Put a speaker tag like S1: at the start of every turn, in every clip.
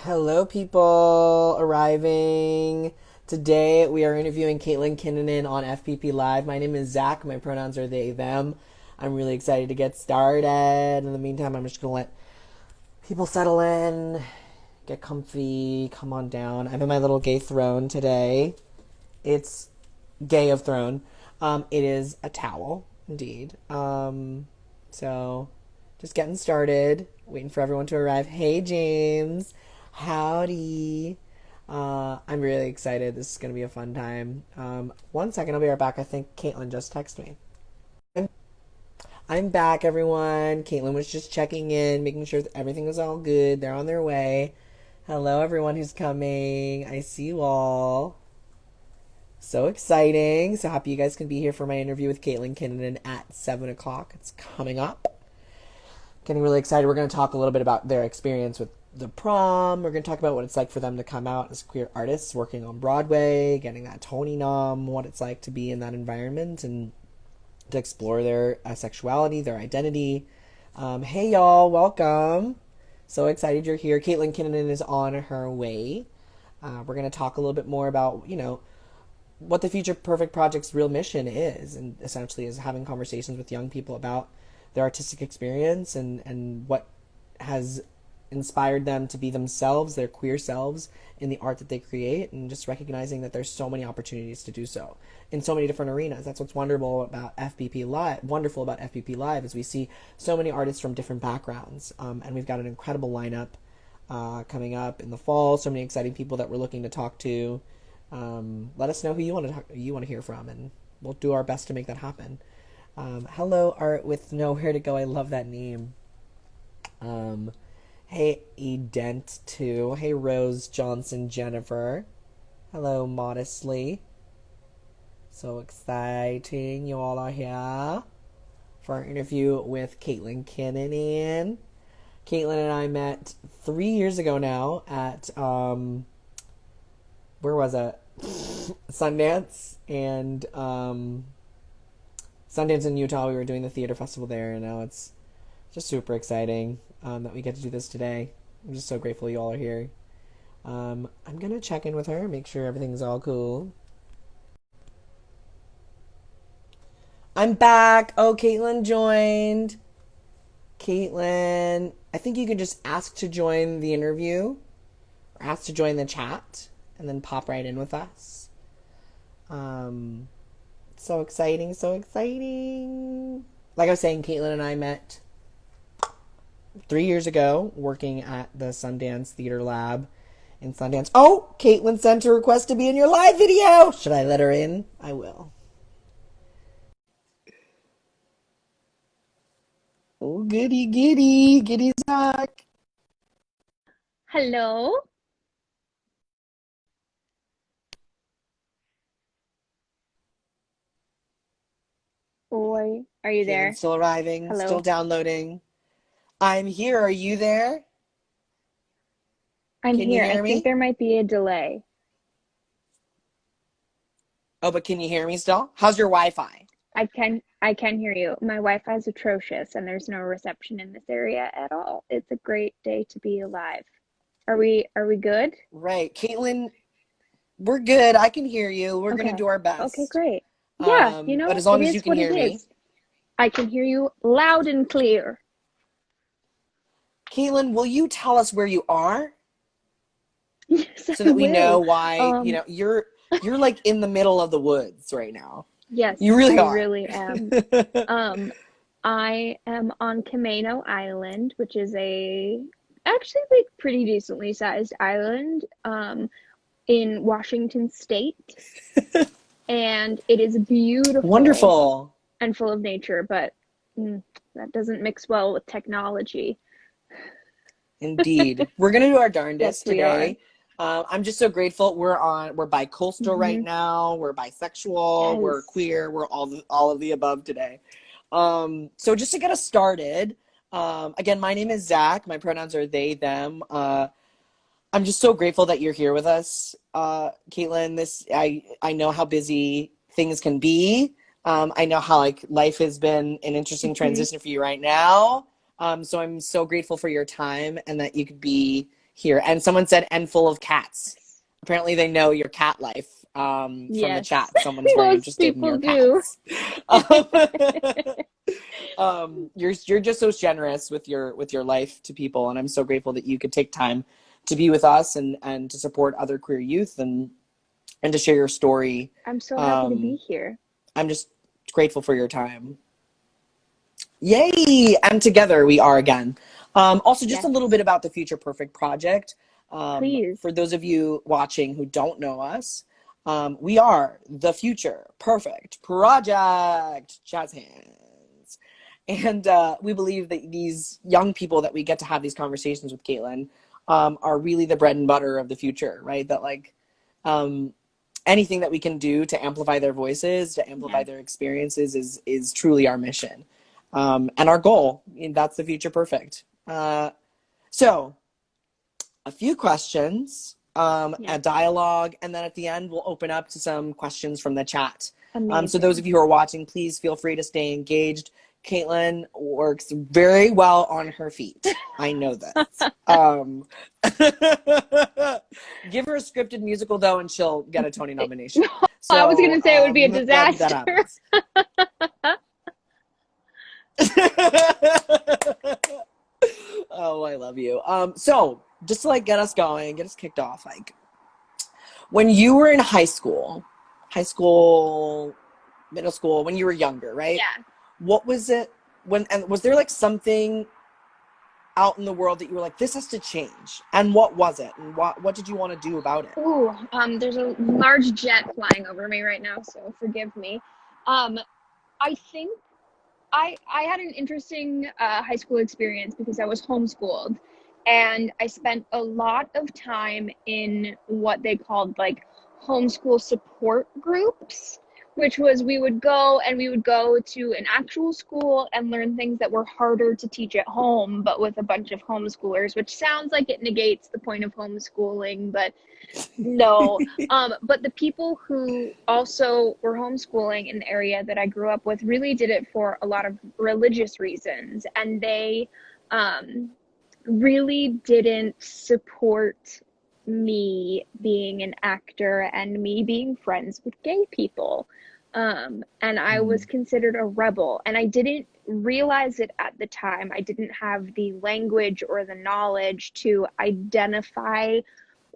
S1: Hello, people arriving. Today we are interviewing Kinnunen on FPP Live. My name is Zach. My pronouns are they, them. I'm really excited to get started. In the meantime, I'm just going to let people settle in, get comfy, come on down. I'm in my little gay throne today. It's gay of throne. It is a towel, indeed. So just getting started, waiting for everyone to arrive. Hey, James. Howdy. I'm really excited. This is going to be a fun time. One second, I'll be right back. I think Caitlin just texted me. I'm back, everyone. Caitlin was just checking in, making sure that everything was all good. They're on their way. Hello, everyone who's coming. I see you all. So exciting. So happy you guys can be here for my interview with Caitlin Kinnunen at 7 o'clock. It's coming up. Getting really excited. We're going to talk a little bit about their experience with the prom. We're going to talk about what it's like for them to come out as queer artists working on Broadway, getting that Tony nom, what it's like to be in that environment and to explore their sexuality, their identity. Hey, y'all. Welcome. So excited you're here. Caitlin Kinnunen is on her way. We're going to talk a little bit more about, what the Future Perfect Project's real mission is, and essentially is having conversations with young people about their artistic experience and what has inspired them to be themselves, their queer selves, in the art that they create, and just recognizing that there's so many opportunities to do so in so many different arenas. That's what's wonderful about FPP Live is we see so many artists from different backgrounds, and we've got an incredible lineup coming up in the fall. So many exciting people that we're looking to talk to. Let us know who you want to hear from, and we'll do our best to make that happen. Hello, Art with Nowhere to Go. I love that name. Hey, Edent too. Hey, Rose Johnson Jennifer. Hello, Modestly. So exciting you all are here for our interview with Caitlin Kinnunen. Caitlin and I met 3 years ago now at, where was it? Sundance. And, Sundance in Utah. We were doing the theater festival there, and now it's just super exciting that we get to do this today. I'm just so grateful you all are here. I'm gonna check in with her, make sure everything's all cool. I'm back. Oh, Caitlin joined. Caitlin, I think you can just ask to join the interview or ask to join the chat and then pop right in with us. So exciting, so exciting. Like I was saying, Caitlin and I met 3 years ago working at the Sundance Theater Lab in Sundance. Oh, Caitlin sent a request to be in your live video. Should I let her in? I will. Oh, goody, giddy. Giddy Zach.
S2: Hello. Oi, are you
S1: Caitlin's
S2: there?
S1: still arriving, still
S2: Hello.
S1: downloading. I'm here. Are you there?
S2: I'm
S1: Can you
S2: here. I
S1: hear
S2: think
S1: me?
S2: there might be a delay.
S1: Oh, but can you hear me still? How's your Wi-Fi?
S2: I can hear you. My Wi-Fi is atrocious and there's no reception in this area at all. It's a great day to be alive. Are we good?
S1: Right. Caitlin, we're good. I can hear you. We're going to
S2: Okay.
S1: do our
S2: Okay,
S1: best.
S2: great. Yeah,
S1: But as
S2: it
S1: long as you
S2: is
S1: can
S2: what it
S1: hear me.
S2: is. I can hear you loud and clear.
S1: Caitlin, will you tell us where you are
S2: Yes,
S1: so
S2: I
S1: that we know
S2: will.
S1: why,
S2: Um,
S1: you're like in the middle of the woods right now. You
S2: yes,
S1: really
S2: I
S1: are.
S2: really am. Um, I am on Camano Island, which is a actually like pretty decently sized island in Washington State, and it is beautiful
S1: Wonderful.
S2: and full of nature, but that doesn't mix well with technology.
S1: Indeed. We're gonna do our
S2: Yes,
S1: darndest
S2: we are.
S1: today. I'm just so grateful. We're bi-coastal right
S2: Hmm.
S1: now. We're bisexual. We're
S2: Yes.
S1: queer. We're all of the above today. So just to get us started, again, my name is Zach. My pronouns are they, them. I'm just so grateful that you're here with us, Caitlin. I know how busy things can be. I know how like life has been an interesting
S2: Hmm.
S1: transition for you right now. So I'm so grateful for your time and that you could be here. And someone said, and full of cats. Apparently they know your cat life from the
S2: Yes,
S1: chat. Someone's very
S2: most
S1: interested in
S2: people
S1: your
S2: do.
S1: cats. You're just so generous with your life to people, and I'm so grateful that you could take time to be with us and to support other queer youth and to share your story.
S2: I'm so happy to be
S1: Um,
S2: here.
S1: I'm just grateful for your time. Yay! And together we are again. Also, just a little
S2: Yes,
S1: bit about the Future Perfect Project.
S2: please.
S1: For those of you watching who don't know us, we are the Future Perfect Project. Jazz hands. And we believe that these young people that we get to have these conversations with, Caitlin, are really the bread and butter of the future, right? That like um, anything that we can do to amplify their voices, to amplify
S2: Yes.
S1: their experiences is truly our mission. And our goal, and that's the Future Perfect. So a few questions, a
S2: Yes.
S1: dialogue, and then at the end, we'll open up to some questions from the chat. So those
S2: Amazing.
S1: of you who are watching, please feel free to stay engaged. Caitlin works very well on her feet. I know this. Give her a scripted musical, though, and she'll get a Tony nomination.
S2: I was
S1: So
S2: gonna say it would be a
S1: that
S2: disaster.
S1: happens. Oh, I love you. So just to like get us going, get us kicked off, like when you were in high school, middle school, when you were younger, right?
S2: Yeah.
S1: What was it and was there like something out in the world that you were like, this has to change? And what was it? And what did you want to do about it?
S2: Ooh, there's a large jet flying over me right now, so forgive me. Um, I think I had an interesting high school experience because I was homeschooled, and I spent a lot of time in what they called like homeschool support groups, which was we would go to an actual school and learn things that were harder to teach at home, but with a bunch of homeschoolers, which sounds like it negates the point of homeschooling, but no. But the people who also were homeschooling in the area that I grew up with really did it for a lot of religious reasons. And they um, really didn't support me being an actor and me being friends with gay people. And I was
S1: Mm.
S2: considered a rebel. And I didn't realize it at the time. I didn't have the language or the knowledge to identify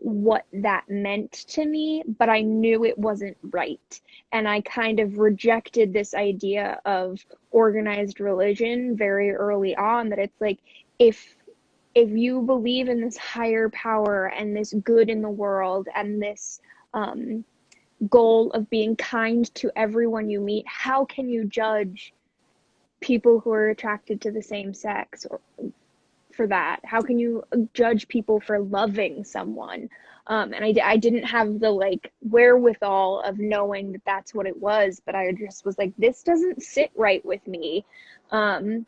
S2: what that meant to me, but I knew it wasn't right. And I kind of rejected this idea of organized religion very early on, that it's like if if you believe in this higher power and this good in the world and this um, goal of being kind to everyone you meet, how can you judge people who are attracted to the same sex or for that? How can you judge people for loving someone? And I didn't have the like wherewithal of knowing that that's what it was, but I just was like, this doesn't sit right with me. Um,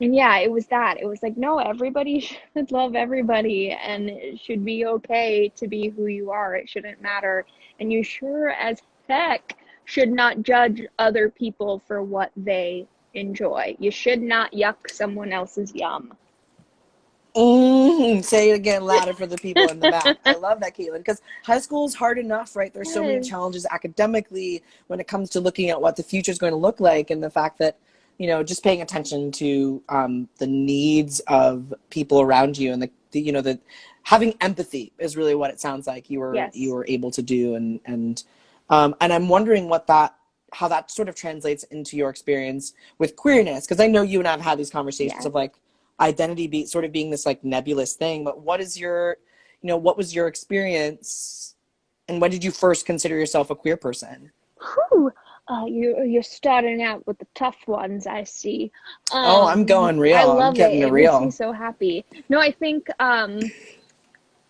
S2: and yeah, it was that. It was like, no, everybody should love everybody, and it should be okay to be who you are. It shouldn't matter. And you sure as heck should not judge other people for what they enjoy. You should not yuck someone else's yum.
S1: Say it again louder for the people in the back. I love that, Caitlin, because high school is hard enough, right? There's so many
S2: Yes.
S1: challenges academically when it comes to looking at what the future is going to look like, and the fact that just paying attention to the needs of people around you, and the having empathy is really what it sounds like you
S2: Yes.
S1: were able to do, and I'm wondering how that sort of translates into your experience with queerness, because I know you and I have had these conversations
S2: Yes.
S1: of like sort of being this like nebulous thing. But what was your experience, and when did you first consider yourself a queer person?
S2: Whew. You're starting out with the tough ones, I see.
S1: Oh, I'm going
S2: I
S1: real. I'm
S2: love it.
S1: getting
S2: It makes me
S1: real.
S2: so happy. No, I think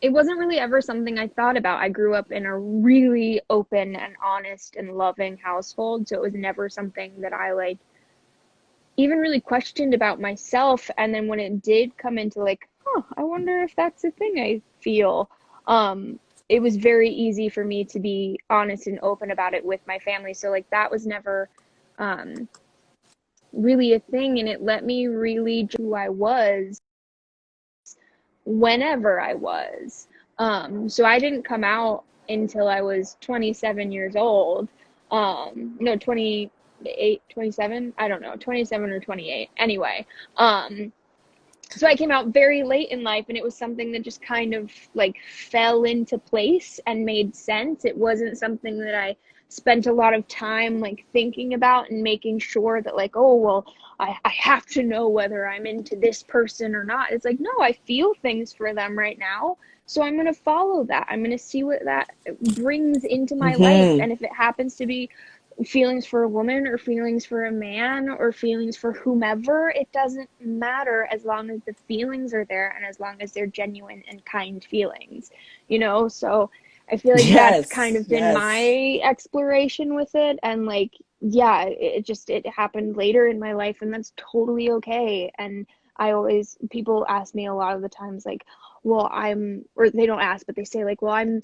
S2: it wasn't really ever something I thought about. I grew up in a really open and honest and loving household, so it was never something that I like even really questioned about myself. And then when it did come into like, huh, I wonder if that's a thing I feel, it was very easy for me to be honest and open about it with my family. So like that was never um really a thing, and it let me really who I was whenever I was. So I didn't come out until I was 27 years old. No, 28, 27, I don't know, 27 or 28. Anyway, so I came out very late in life, and it was something that just kind of like fell into place and made sense. It wasn't something that I spent a lot of time like thinking about and making sure that like, oh, well, I have to know whether I'm into this person or not. It's like, no, I feel things for them right now. So I'm going to follow that. I'm going to see what that brings into my life.
S1: Mm-hmm.
S2: And if it happens to be feelings for a woman or feelings for a man or feelings for whomever, it doesn't matter as long as the feelings are there and as long as they're genuine and kind feelings, So I feel like that's kind
S1: Yes,
S2: of been
S1: yes.
S2: my exploration with it. And like, yeah, it happened later in my life, and that's totally okay. And people ask me a lot of the times, like, well, or they don't ask, but they say like, well,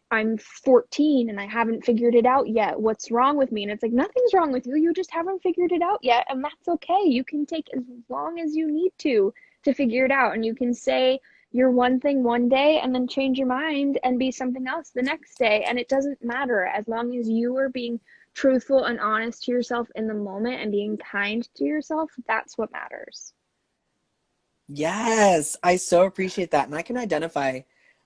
S2: I'm 14 and I haven't figured it out yet. What's wrong with me? And it's like, nothing's wrong with you. You just haven't figured it out yet. And that's okay. You can take as long as you need to figure it out. And you can say you're one thing one day and then change your mind and be something else the next day. And it doesn't matter as long as you are being truthful and honest to yourself in the moment and being kind to yourself. That's what matters.
S1: Yes, I so appreciate that. And I can identify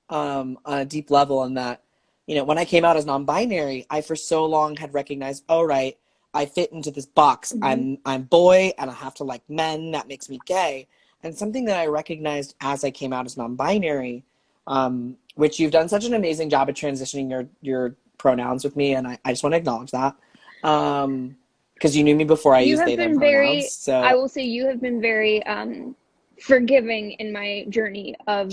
S1: on a deep level in that, when I came out as non-binary, I for so long had recognized, oh, right, I fit into this box.
S2: Mm-hmm.
S1: I'm boy and I have to like men. That makes me gay. And something that I recognized as I came out as non-binary, which you've done such an amazing job at transitioning your pronouns with me, and I just want to acknowledge that. Because you knew me before I
S2: You
S1: used
S2: have
S1: they them
S2: been
S1: pronouns.
S2: I
S1: So
S2: will say you have been very forgiving in my journey of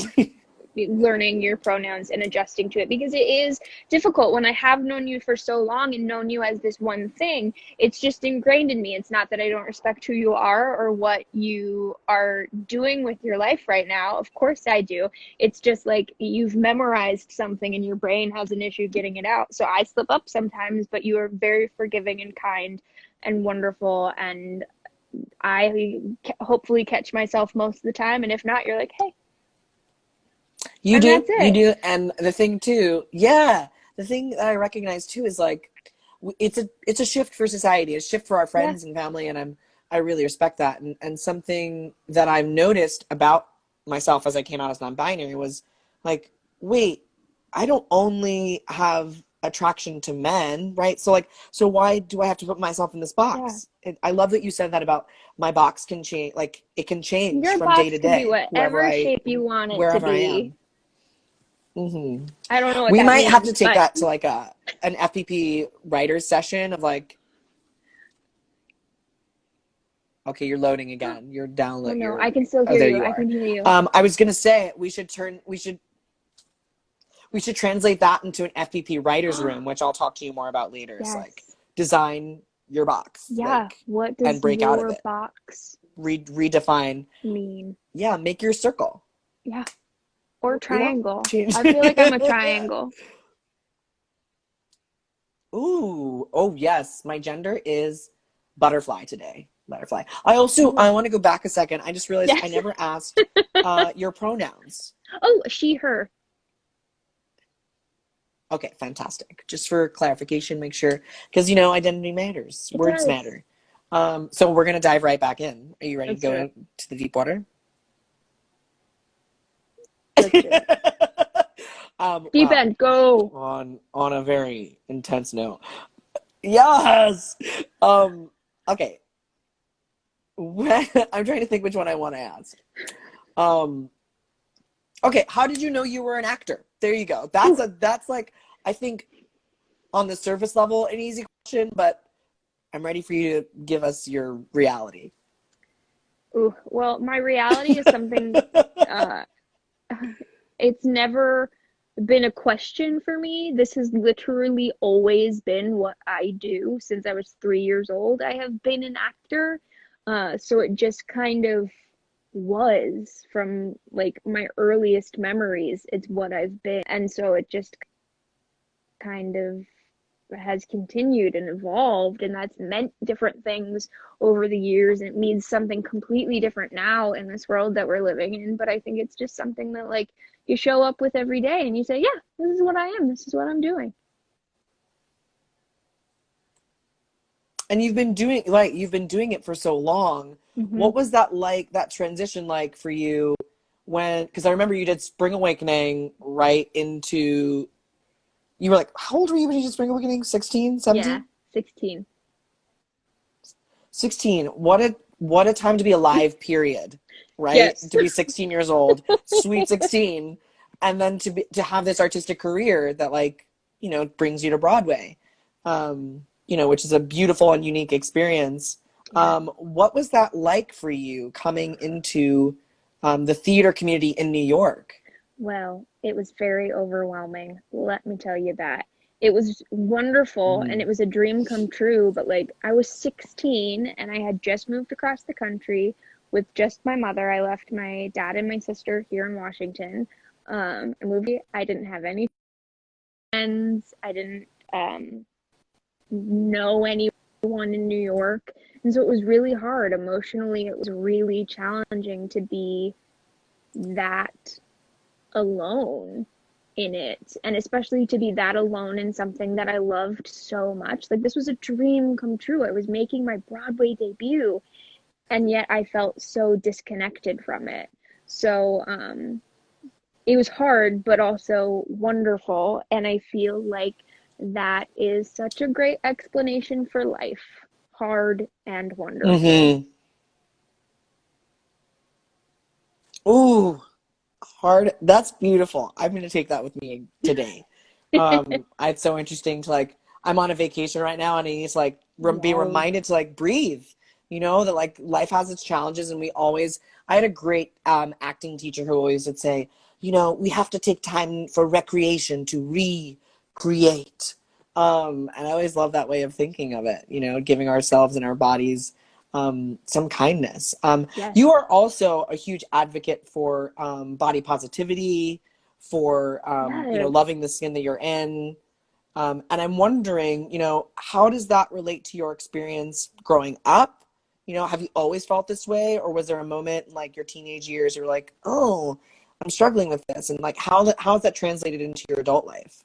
S2: learning your pronouns and adjusting to it, because it is difficult when I have known you for so long and known you as this one thing. It's just ingrained in me. It's not that I don't respect who you are or what you are doing with your life right now. Of course I do. It's just like you've memorized something and your brain has an issue getting it out. So I slip up sometimes, but you are very forgiving and kind and wonderful, and I hopefully catch myself most of the time, and if not, you're like, hey,
S1: you
S2: and
S1: do,
S2: that's
S1: you
S2: it.
S1: do. And the thing too, yeah, the thing that I recognize too is like it's a shift for society, a shift for our
S2: Yeah.
S1: friends and family, and I really respect that. And something that I've noticed about myself as I came out as non-binary was like, wait, I don't only have attraction to men, right? So like, so why do I have to put myself in this
S2: Yeah.
S1: box? I love that you said that about my box can change, like it can change
S2: Your
S1: from day
S2: box
S1: to
S2: can be
S1: day,
S2: whatever shape you want it to
S1: wherever I
S2: be.
S1: am. Hmm.
S2: I don't know what
S1: We
S2: that
S1: might have to
S2: means,
S1: take
S2: but
S1: that to like an FPP writers session of like, okay, you're loading
S2: oh
S1: again. You're download.
S2: no, I can still
S1: Oh,
S2: hear
S1: there
S2: you.
S1: you
S2: I
S1: are.
S2: can hear you.
S1: I was gonna say we should translate that into an FPP writers room, which I'll talk to you more about later. Is like
S2: Yes.
S1: design your box,
S2: Yeah.
S1: like,
S2: What
S1: and
S2: does
S1: break out of
S2: your
S1: it.
S2: box
S1: Redefine.
S2: mean?
S1: Yeah, make your circle.
S2: Yeah. Or
S1: You know,
S2: triangle.
S1: change.
S2: I feel like I'm a triangle.
S1: Ooh, oh yes, my gender is butterfly today. Butterfly. I
S2: Ooh.
S1: want to go back a second. I just realized I
S2: Yes.
S1: never asked your pronouns.
S2: Oh, she, her.
S1: Okay, fantastic. Just for clarification, make sure because identity matters,
S2: It
S1: words
S2: does.
S1: matter. So we're gonna dive right back in. Are you ready to
S2: Let's do
S1: go
S2: it.
S1: into the deep water?
S2: Let's do it. Deep
S1: Wow.
S2: end, go.
S1: On a very intense note. Yes. Okay. I'm trying to think which one I want to ask. Um, okay, how did you know you were an actor? There you go.
S2: Ooh,
S1: That's like I think on the surface level an easy question, but I'm ready for you to give us your reality.
S2: ooh. Well, my reality is something uh it's never been a question for me. This has literally always been what I do since I was 3 years old. I have been an actor. So it just kind of was from like my earliest memories. It's what I've been. And so it just kind of has continued and evolved, and that's meant different things over the years, and it means something completely different now in this world that we're living in. But I think it's just something that like you show up with every day and you say, yeah, this is what I am, this is what I'm doing.
S1: And you've been doing it for so long.
S2: Mm-hmm.
S1: What was that like, that transition like for you when, because I remember you did Spring Awakening right into, you were like, how old were you when you did Spring Awakening? 16,
S2: Yeah,
S1: 17?
S2: 16.
S1: 16. What a time to be alive, period. Right?
S2: Yes.
S1: To be 16 years old, sweet 16, and then to have this artistic career that like, brings you to Broadway. Which is a beautiful and unique experience.
S2: Yeah.
S1: What was that like for you coming into the theater community in New York?
S2: Well, it was very overwhelming. Let me tell you that. It was wonderful and
S1: Mm.
S2: it was a dream come true, but like I was 16 and I had just moved across the country with just my mother. I left my dad and my sister here in Washington. I moved. I didn't have any friends. I didn't know anyone in New York. And so it was really hard. Emotionally, it was really challenging to be that alone in it, and especially to be that alone in something that I loved so much. Like this was a dream come true. I was making my Broadway debut, and yet I felt so disconnected from it. So it was hard but also wonderful, and I feel like that is such a great explanation for life. Hard and wonderful.
S1: Mm-hmm. Ooh, hard. That's beautiful. I'm going to take that with me today. It's so interesting to like, I'm on a vacation right now and I need to like be
S2: Yes.
S1: reminded to like breathe, that like life has its challenges and I had a great acting teacher who always would say, we have to take time for recreation to recreate. And I always love that way of thinking of it, giving ourselves and our bodies some kindness.
S2: Yes.
S1: You are also a huge advocate for body positivity, for
S2: Yes.
S1: loving the skin that you're in. And I'm wondering, how does that relate to your experience growing up? Have you always felt this way, or was there a moment in like your teenage years you're like, oh, I'm struggling with this, and like how has that translated into your adult life?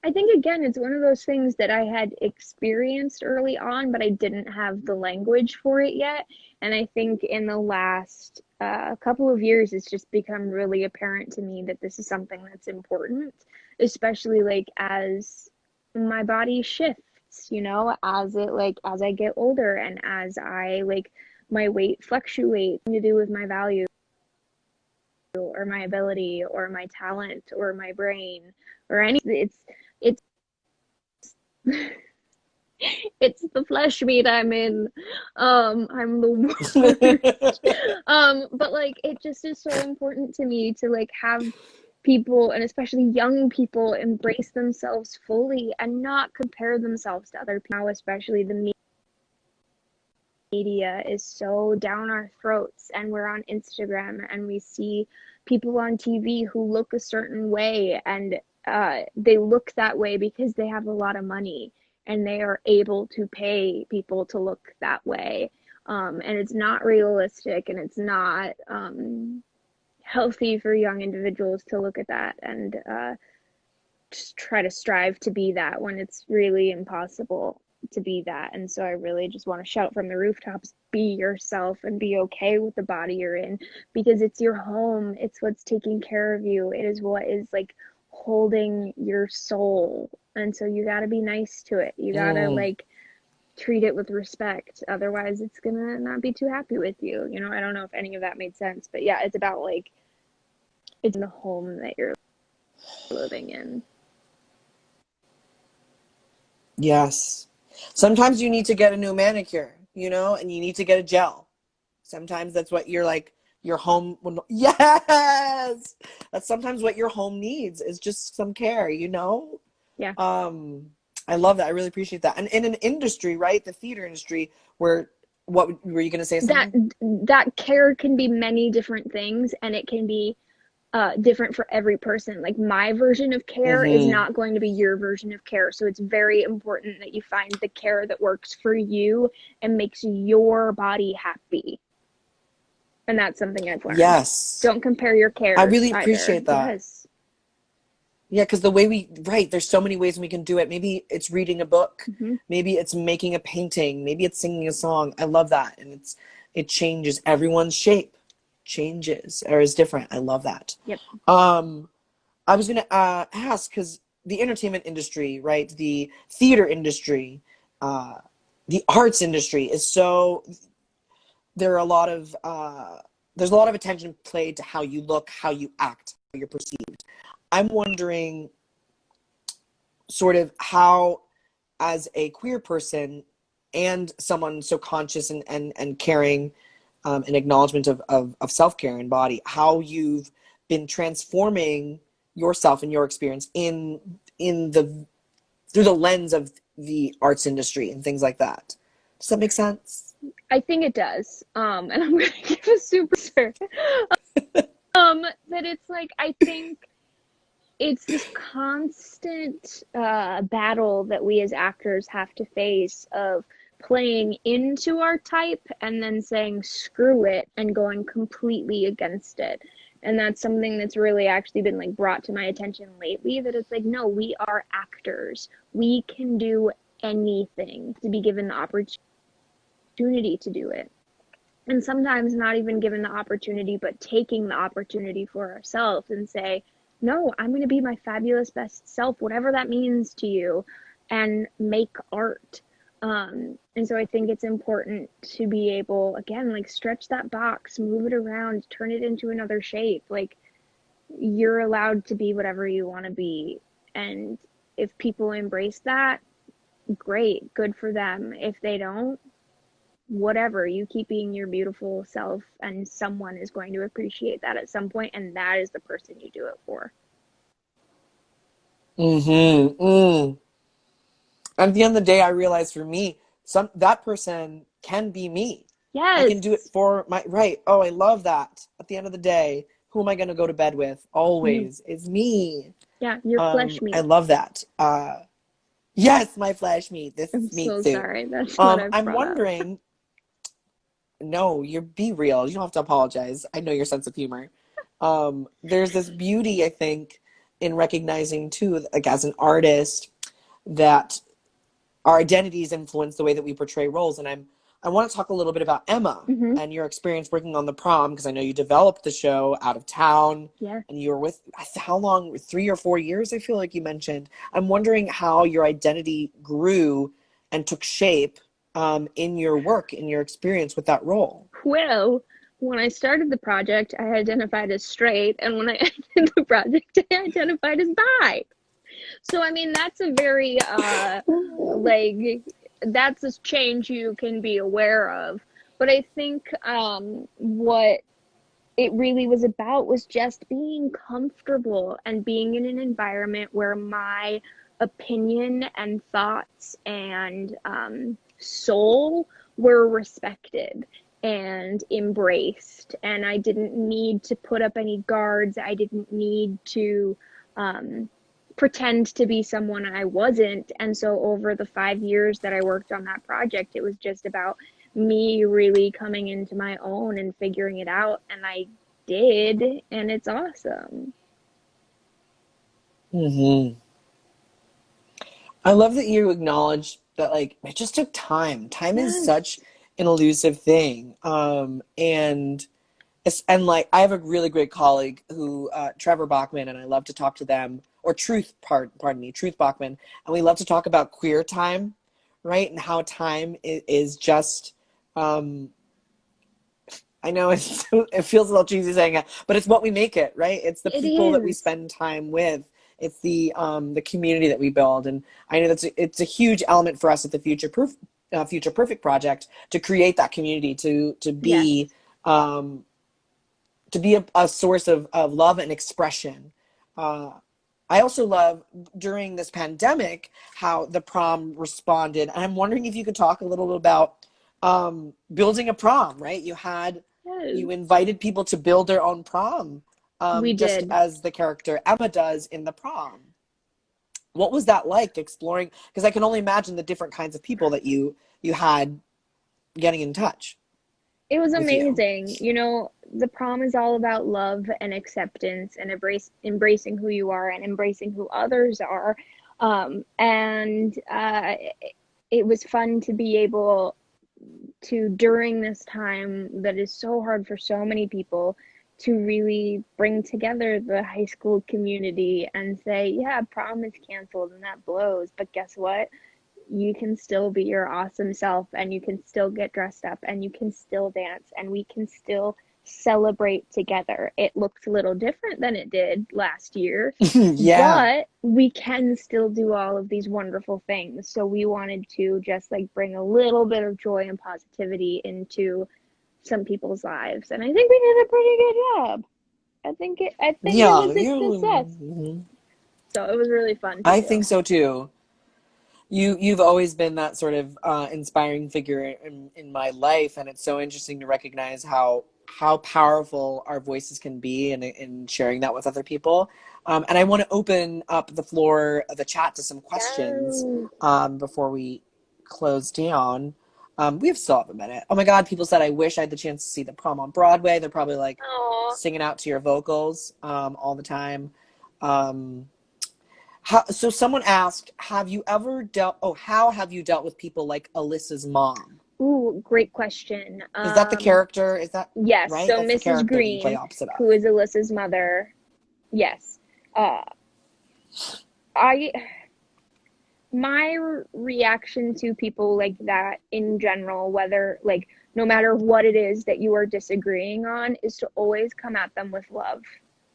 S2: I think again, it's one of those things that I had experienced early on, but I didn't have the language for it yet. And I think in the last couple of years, it's just become really apparent to me that this is something that's important, especially like as my body shifts, as I get older and as I like my weight fluctuates to do with my value or my ability or my talent or my brain or anything. It's it's the flesh meat I'm in. I'm the worst. But like it just is so important to me to like have people, and especially young people, embrace themselves fully and not compare themselves to other people. Now, especially the media is so down our throats, and we're on Instagram and we see people on TV who look a certain way, and they look that way because they have a lot of money and they are able to pay people to look that way. And it's not realistic, and it's not healthy for young individuals to look at that and just try to strive to be that when it's really impossible to be that. And so I really just want to shout from the rooftops, be yourself and be okay with the body you're in, because it's your home. It's what's taking care of you. It is what is like holding your soul. And so you got to be nice to it. You got to
S1: Mm,
S2: like treat it with respect. Otherwise, it's going to not be too happy with you. I don't know if any of that made sense, but yeah, it's about like it's in the home that you're living in.
S1: yes. Sometimes you need to get a new manicure, and you need to get a gel. Sometimes that's what you're like, your home. Yes, that's sometimes what your home needs is just some care.
S2: Yeah.
S1: Um, I love that. I really appreciate that. And in an industry, right, the theater industry, where what were you going to say
S2: that
S1: something?
S2: that care can be many different things, and it can be different for every person. Like my version of care is
S1: Mm-hmm.
S2: not going to be your version of care. So it's very important that you find the care that works for you and makes your body happy. And that's something I've learned.
S1: Yes.
S2: Don't compare your
S1: I
S2: cares
S1: really
S2: either.
S1: appreciate that.
S2: Yes.
S1: Yeah, because the way right, there's so many ways we can do it. Maybe it's reading a book,
S2: Hmm.
S1: maybe it's making a painting, maybe it's singing a song. I love that. And it changes everyone's shape, changes or is different. I love that.
S2: Yep.
S1: Um, I was gonna ask because the entertainment industry, right, the theater industry, uh, the arts industry is so there are a lot of there's a lot of attention played to how you look, how you act, how you're perceived. I'm wondering sort of how, as a queer person and someone so conscious and caring and acknowledgement of self-care and body, how you've been transforming yourself and your experience in the through the lens of the arts industry and things like that. Does that make sense?
S2: I think it does. And I'm gonna give a super sir. That it's like I think it's this constant battle that we as actors have to face of playing into our type and then saying screw it and going completely against it. And that's something that's really actually been like brought to my attention lately, that it's like, no, we are actors. We can do anything to be given the opportunity to do it. And sometimes not even given the opportunity, but taking the opportunity for ourselves and say, no, I'm going to be my fabulous best self, whatever that means to you, and make art. And so I think it's important to be able, again, like stretch that box, move it around, turn it into another shape. Like you're allowed to be whatever you want to be. And if people embrace that, great, good for them. If they don't, whatever, you keep being your beautiful self, and someone is going to appreciate that at some point, and that is the person you do it for.
S1: Mm-hmm. Mm. At the end of the day, I realize for me, some that person can be me. I can do it
S2: Yes.
S1: for my right. Oh, I love that. At the end of the day, who am I going to go to bed with?
S2: You.
S1: Always is me.
S2: Yeah, your flesh
S1: I
S2: meat.
S1: love that. Yes, my flesh meat. This
S2: I'm
S1: is meat
S2: so
S1: suit.
S2: sorry. That's what I've
S1: I'm
S2: brought up.
S1: wondering. No, you're be real. You don't have to apologize. I know your sense of humor. There's this beauty, I think, in recognizing too, like as an artist, that our identities influence the way that we portray roles. And I want to talk a little bit about Emma
S2: Mm-hmm.
S1: and your experience working on the prom, because I know you developed the show out of town
S2: Yeah.
S1: and you were with how long, 3 or 4 years, I feel like you mentioned. I'm wondering how your identity grew and took shape in your work, in your experience with that role.
S2: Well, when I started the project, I identified as straight, and when I ended the project, I identified as bi. So I mean, that's a very like that's a change you can be aware of. But I think what it really was about was just being comfortable and being in an environment where my opinion and thoughts and soul were respected and embraced. And I didn't need to put up any guards. I didn't need to um, pretend to be someone I wasn't. And so over the 5 years that I worked on that project, it was just about me really coming into my own and figuring it out. And I did, and it's awesome.
S1: Hmm. I love that you acknowledge that, like, it just took time. Time is such
S2: Yes.
S1: an elusive thing. And like, I have a really great colleague who, Trevor Bachman, and I love to talk to them, or pardon me, Truth Bachman, and we love to talk about queer time, right? And how time is just, um, I know it feels a little cheesy saying it, but it's what we make it, right? It's the
S2: It
S1: people that we
S2: is.
S1: spend time with. It's the community that we build, and I know it's a huge element for us at the Future Perfect project to create that community
S2: Yes.
S1: um, to be a source of love and expression. Uh, I also love during this pandemic how the prom responded. And I'm wondering if you could talk a little bit about building a prom, right? You
S2: Yes.
S1: invited people to build their own prom.
S2: We
S1: just
S2: did.
S1: as the character Emma does in the prom. What was that like exploring? Because I can only imagine the different kinds of people that you had getting in touch
S2: It was
S1: with you.
S2: amazing. You know, the prom is all about love and acceptance and embracing who you are and embracing who others are. And it was fun to be able to, during this time that is so hard for so many people, to really bring together the high school community and say, yeah, prom is canceled and that blows, but guess what? You can still be your awesome self and you can still get dressed up and you can still dance and we can still celebrate together. It looks a little different than it did last year,
S1: Yeah.
S2: but we can still do all of these wonderful things. So we wanted to just like bring a little bit of joy and positivity into some people's lives. And I think we did a pretty good job. I think it
S1: Yeah,
S2: was a success. So it was really fun to
S1: I
S2: do.
S1: think so too. You've always been that sort of inspiring figure in my life, and it's so interesting to recognize how powerful our voices can be in sharing that with other people. And I want to open up the floor of the chat to some questions
S2: Yes.
S1: before we close down. We have still have a minute. Oh my God, people said I wish I had the chance to see the prom on Broadway. They're probably like
S2: Oh,
S1: singing out to your vocals all the time. Um, so someone asked, have you ever dealt, oh, how have you dealt with people like Alyssa's mom?
S2: ooh, great question.
S1: Is that the character? Is that
S2: Yes,
S1: right?
S2: so
S1: That's the
S2: Mrs.
S1: character that you play
S2: Green,
S1: opposite of.
S2: who is Alyssa's mother, yes. Uh, I my reaction to people like that in general, whether like no matter what it is that you are disagreeing on, is to always come at them with love.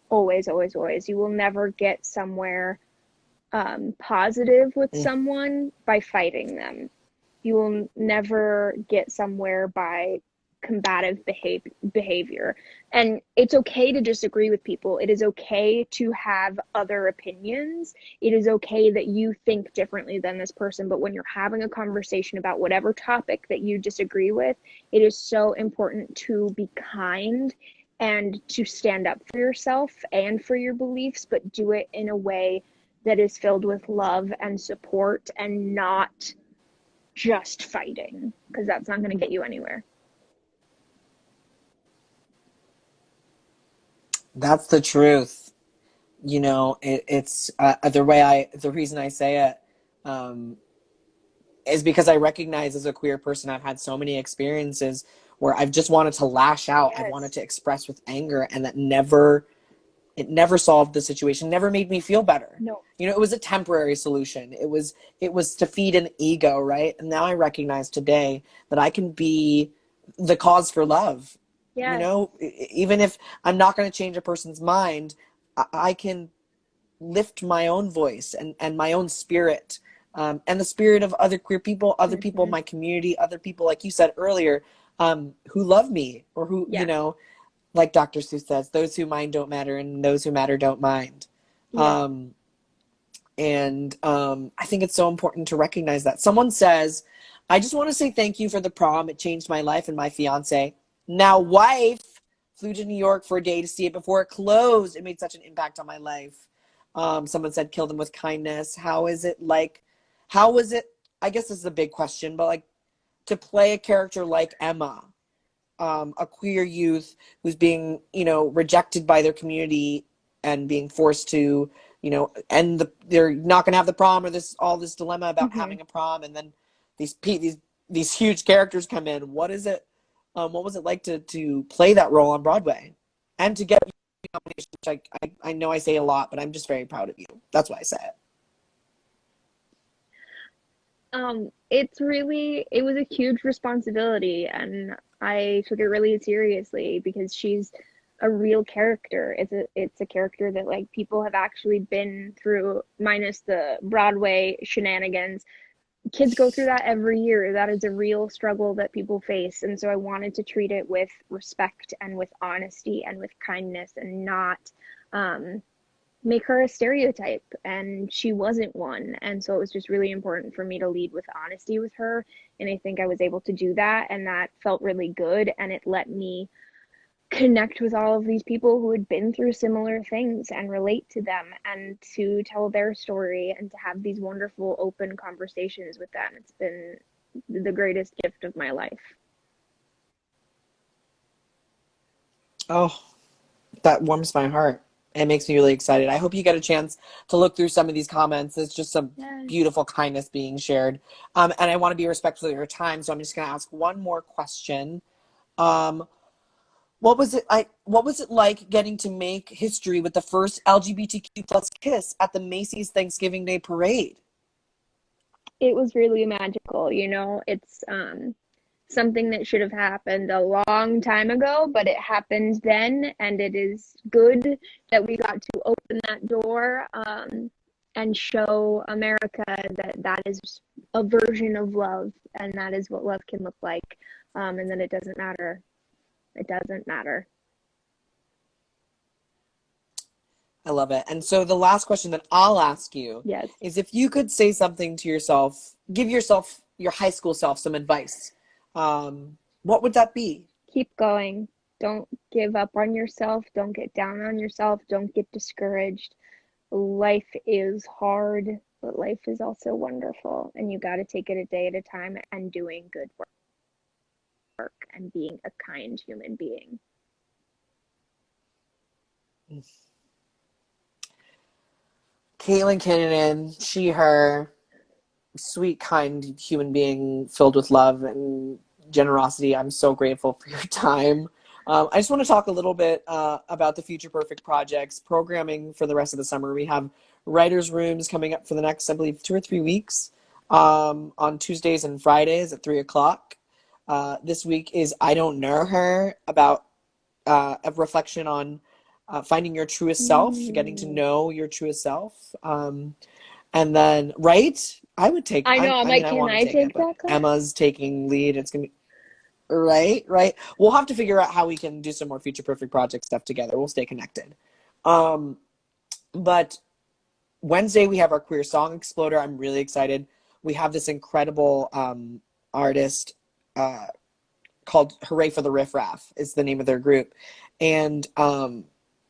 S2: Always, always, always. You will never get somewhere positive with
S1: Mm.
S2: someone by fighting them. You will never get somewhere by combative behavior. And it's okay to disagree with people. It is okay to have other opinions. It is okay that you think differently than this person. But when you're having a conversation about whatever topic that you disagree with, it is so important to be kind and to stand up for yourself and for your beliefs, but do it in a way that is filled with love and support and not just fighting, because that's not going to get you anywhere.
S1: That's the truth. It's the reason I say it um, is because I recognize as a queer person, I've had so many experiences where I've just wanted to lash out. I've wanted
S2: Yes.
S1: to express with anger, and it never solved the situation, never made me feel better.
S2: No.
S1: It was a temporary solution. It was to feed an ego, right? And now I recognize today that I can be the cause for love.
S2: Yes.
S1: Even if I'm not going to change a person's mind, I can lift my own voice and my own spirit, and the spirit of other queer people, other people in
S2: Mm-hmm.
S1: my community, other people, like you said earlier, who love me, or who,
S2: Yes.
S1: like Dr. Seuss says, those who mind don't matter, and those who matter don't mind.
S2: Yeah.
S1: Um, and I think it's so important to recognize that. Someone says, I just want to say thank you for the prom. It changed my life, and my fiance, now wife, flew to New York for a day to see it before it closed. It made such an impact on my life. Someone said, kill them with kindness. How is it like, how was it? I guess this is a big question, but like to play a character like Emma, a queer youth who's being, rejected by their community and being forced to, they're not going to have the prom, or this dilemma about
S2: Mm-hmm.
S1: having a prom, and then these huge characters come in. What is it? What was it like to play that role on Broadway, and to get nominations? Which I know I say a lot, but I'm just very proud of you. That's why I say it.
S2: It was a huge responsibility, and I took it really seriously because she's a real character. It's a character that like people have actually been through, minus the Broadway shenanigans. Kids go through that every year. That is a real struggle that people face. And so I wanted to treat it with respect and with honesty and with kindness and not um, make her a stereotype. And she wasn't one. And so it was just really important for me to lead with honesty with her. And I think I was able to do that. And that felt really good. And it let me connect with all of these people who had been through similar things and relate to them and to tell their story and to have these wonderful open conversations with them. It's been the greatest gift of my life.
S1: Oh, that warms my heart. It makes me really excited. I hope you get a chance to look through some of these comments. It's just some
S2: Yes.
S1: beautiful kindness being shared. And I want to be respectful of your time, so I'm just going to ask one more question. Um, what was it like getting to make history with the first LGBTQ plus kiss at the Macy's Thanksgiving Day Parade?
S2: It was really magical, it's something that should have happened a long time ago, but it happened then, and it is good that we got to open that door, and show America that that is a version of love, and that is what love can look like, and then it doesn't matter. It doesn't matter.
S1: I love it. And so the last question that I'll ask you
S2: Yes.
S1: is if you could say something to yourself, give yourself, your high school self, some advice, what would that be?
S2: Keep going. Don't give up on yourself. Don't get down on yourself. Don't get discouraged. Life is hard, but life is also wonderful, and you got to take it a day at a time and doing good work and being a kind human being.
S1: Caitlin Kinnunen, she, her, sweet, kind human being filled with love and generosity. I'm so grateful for your time. I just want to talk a little bit about the Future Perfect projects, programming for the rest of the summer. We have writers' rooms coming up for the next, I believe, 2 or 3 weeks, on Tuesdays and Fridays at 3 o'clock. This week is I Don't Know Her, about a reflection on finding your truest self, getting to know your truest self. And then, right? I would take,
S2: I know, I'm
S1: I mean,
S2: like,
S1: I
S2: can
S1: want to
S2: I
S1: take it,
S2: take
S1: but
S2: that class?
S1: Emma's taking lead. It's going to be, right, right. We'll have to figure out how we can do some more Future Perfect Project stuff together. We'll stay connected. Um, but Wednesday, we have our Queer Song Exploder. I'm really excited. We have this incredible artist uh, called Hooray for the Riff Raff, is the name of their group. And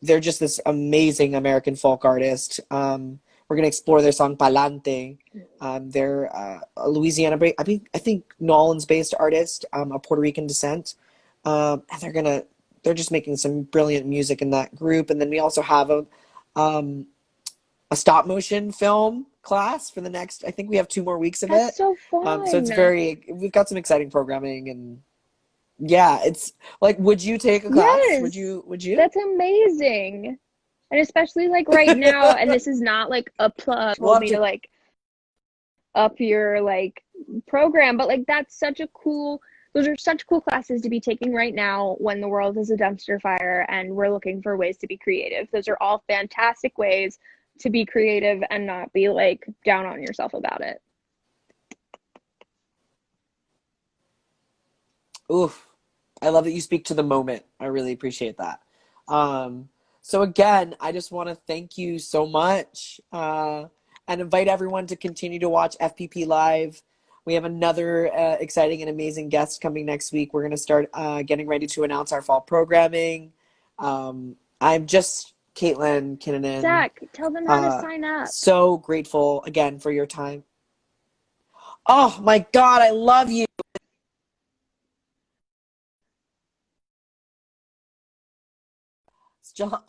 S1: they're just this amazing American folk artist. We're going to explore their song Palante. They're a Louisiana, I think New Orleans based artist, of Puerto Rican descent. And they're just making some brilliant music in that group. And then we also have a stop motion film class for the next, I think we have 2 more weeks of
S2: That's
S1: it.
S2: so
S1: So it's
S2: fun.
S1: we've got some exciting programming, and yeah, it's like, would you take a class?
S2: Yes,
S1: Would you?
S2: that's amazing. And especially like right now, and this is not like a plug,
S1: We'll
S2: told
S1: have
S2: me
S1: to.
S2: to like up your like program, but like that's such a cool, those are such cool classes to be taking right now when the world is a dumpster fire and we're looking for ways to be creative. Those are all fantastic ways to be creative and not be like down on yourself about it.
S1: Oof. I love that you speak to the moment. I really appreciate that. Um, so again, I just want to thank you so much, and invite everyone to continue to watch FPP Live. We have another exciting and amazing guest coming next week. We're going to start getting ready to announce our fall programming. I'm just Caitlin Kinnunen.
S2: Zach, tell them how to
S1: Uh,
S2: sign up.
S1: so grateful again for your time. Oh my God, I love you.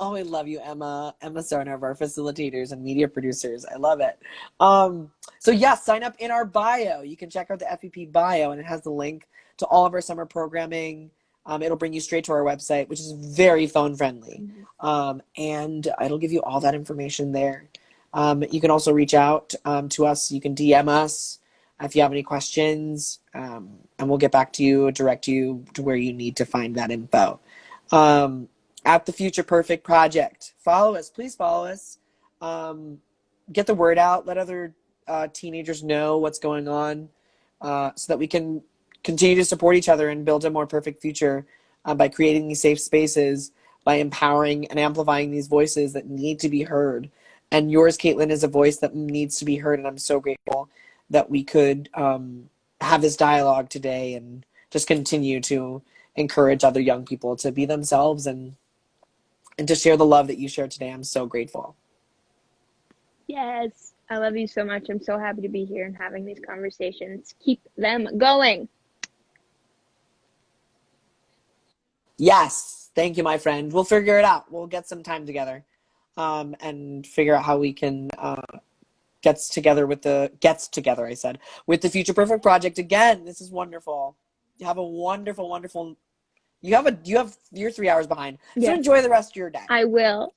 S1: Oh, I love you, Emma. Emma Sarner, of our facilitators and media producers. I love it. So yes, sign up in our bio. You can check out the FEP bio, and it has the link to all of our summer programming. It'll bring you straight to our website, which is very phone friendly. And it'll give you all that information there. You can also reach out to us. You can DM us if you have any questions, and we'll get back to you, direct you to where you need to find that info. At the Future Perfect Project. Follow us, please follow us. Get the word out. Let other teenagers know what's going on, so that we can continue to support each other and build a more perfect future, by creating these safe spaces, by empowering and amplifying these voices that need to be heard. And yours, Caitlin, is a voice that needs to be heard. And I'm so grateful that we could have this dialogue today and just continue to encourage other young people to be themselves and to share the love that you shared today. I'm so grateful.
S2: Yes. I love you so much. I'm so happy to be here and having these conversations. Keep them going.
S1: Yes. Thank you, my friend. We'll figure it out. We'll get some time together and figure out how we can gets together, I said, with the Future Perfect Project again. This is wonderful. You have a wonderful, wonderful, you're 3 hours behind. So
S2: Yes,
S1: enjoy the rest of your day.
S2: I will.